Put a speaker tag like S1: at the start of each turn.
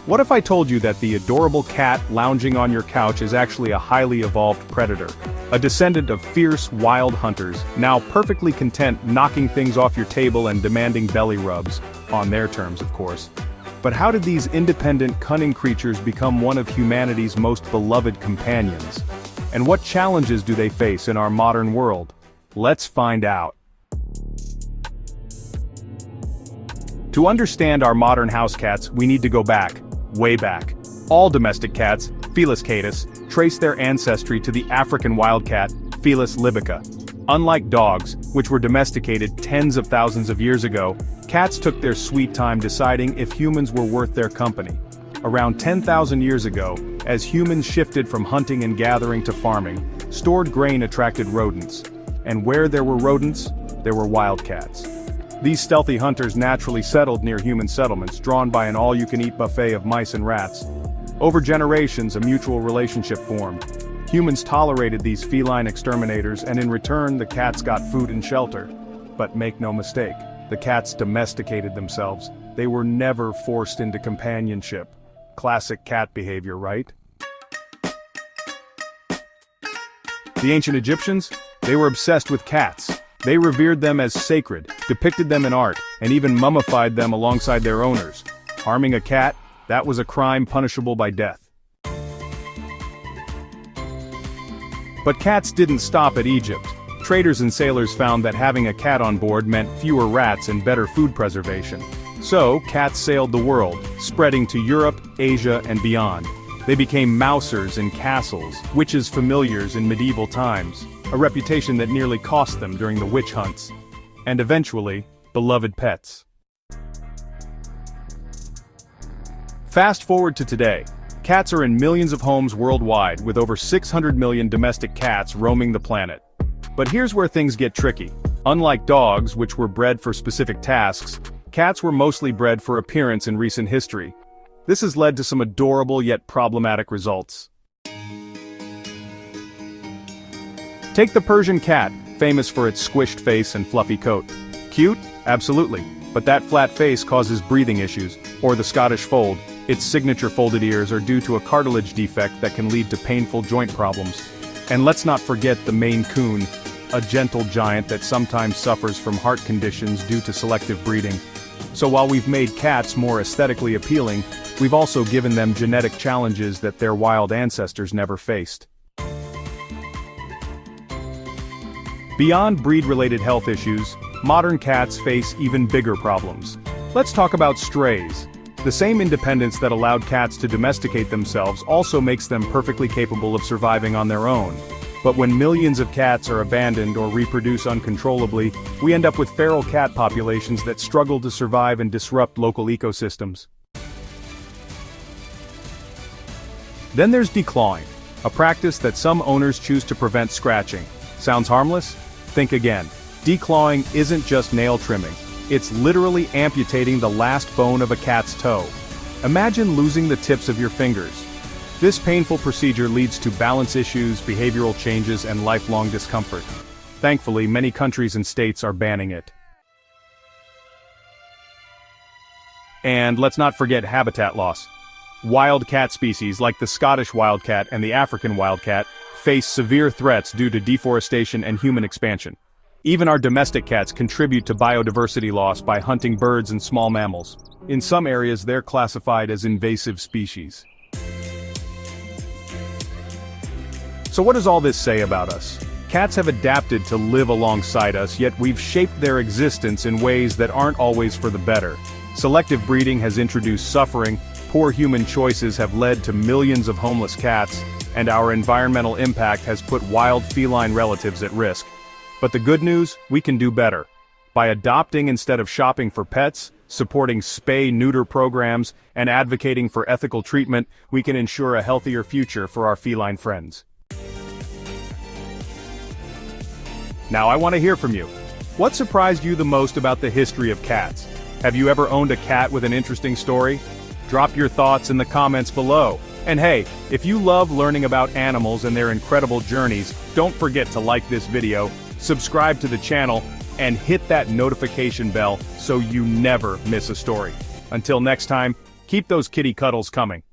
S1: What if I told you that the adorable cat lounging on your couch is actually a highly evolved predator? A descendant of fierce, wild hunters, now perfectly content knocking things off your table and demanding belly rubs, on their terms of course. But how did these independent, cunning creatures become one of humanity's most beloved companions? And what challenges do they face in our modern world? Let's find out. To understand our modern house cats, we need to go back, way back. All domestic cats, Felis catus, trace their ancestry to the African wildcat, Felis libica. Unlike dogs, which were domesticated tens of thousands of years ago, cats took their sweet time deciding if humans were worth their company. Around 10,000 years ago, as humans shifted from hunting and gathering to farming, stored grain attracted rodents. And where there were rodents, there were wildcats. These stealthy hunters naturally settled near human settlements, drawn by an all-you-can-eat buffet of mice and rats. Over generations, a mutual relationship formed. Humans tolerated these feline exterminators, and in return, the cats got food and shelter. But make no mistake, the cats domesticated themselves. They were never forced into companionship. Classic cat behavior, right? The ancient Egyptians? They were obsessed with cats. They revered them as sacred, depicted them in art, and even mummified them alongside their owners. Harming a cat? That was a crime punishable by death. But cats didn't stop at Egypt. Traders and sailors found that having a cat on board meant fewer rats and better food preservation. So, cats sailed the world, spreading to Europe, Asia, and beyond. They became mousers in castles, witches' familiars in medieval times, a reputation that nearly cost them during the witch hunts. And eventually, beloved pets. Fast forward to today. Cats are in millions of homes worldwide, with over 600 million domestic cats roaming the planet. But here's where things get tricky. Unlike dogs, which were bred for specific tasks, cats were mostly bred for appearance in recent history. This has led to some adorable yet problematic results. Take the Persian cat, famous for its squished face and fluffy coat. Cute? Absolutely. But that flat face causes breathing issues, or the Scottish fold. Its signature folded ears are due to a cartilage defect that can lead to painful joint problems. And let's not forget the Maine Coon, a gentle giant that sometimes suffers from heart conditions due to selective breeding. So while we've made cats more aesthetically appealing, we've also given them genetic challenges that their wild ancestors never faced. Beyond breed-related health issues, modern cats face even bigger problems. Let's talk about strays. The same independence that allowed cats to domesticate themselves also makes them perfectly capable of surviving on their own. But when millions of cats are abandoned or reproduce uncontrollably, we end up with feral cat populations that struggle to survive and disrupt local ecosystems. Then there's declawing, a practice that some owners choose to prevent scratching. Sounds harmless? Think again. Declawing isn't just nail trimming. It's literally amputating the last bone of a cat's toe. Imagine losing the tips of your fingers. This painful procedure leads to balance issues, behavioral changes, and lifelong discomfort. Thankfully, many countries and states are banning it. And let's not forget habitat loss. Wild cat species like the Scottish wildcat and the African wildcat face severe threats due to deforestation and human expansion. Even our domestic cats contribute to biodiversity loss by hunting birds and small mammals. In some areas, they're classified as invasive species. So what does all this say about us? Cats have adapted to live alongside us, yet we've shaped their existence in ways that aren't always for the better. Selective breeding has introduced suffering, poor human choices have led to millions of homeless cats, and our environmental impact has put wild feline relatives at risk. But the good news, we can do better. By adopting instead of shopping for pets, supporting spay-neuter programs, and advocating for ethical treatment, we can ensure a healthier future for our feline friends. Now I want to hear from you. What surprised you the most about the history of cats? Have you ever owned a cat with an interesting story? Drop your thoughts in the comments below. And hey, if you love learning about animals and their incredible journeys, don't forget to like this video, subscribe to the channel, and hit that notification bell so you never miss a story. Until next time, Keep those kitty cuddles coming.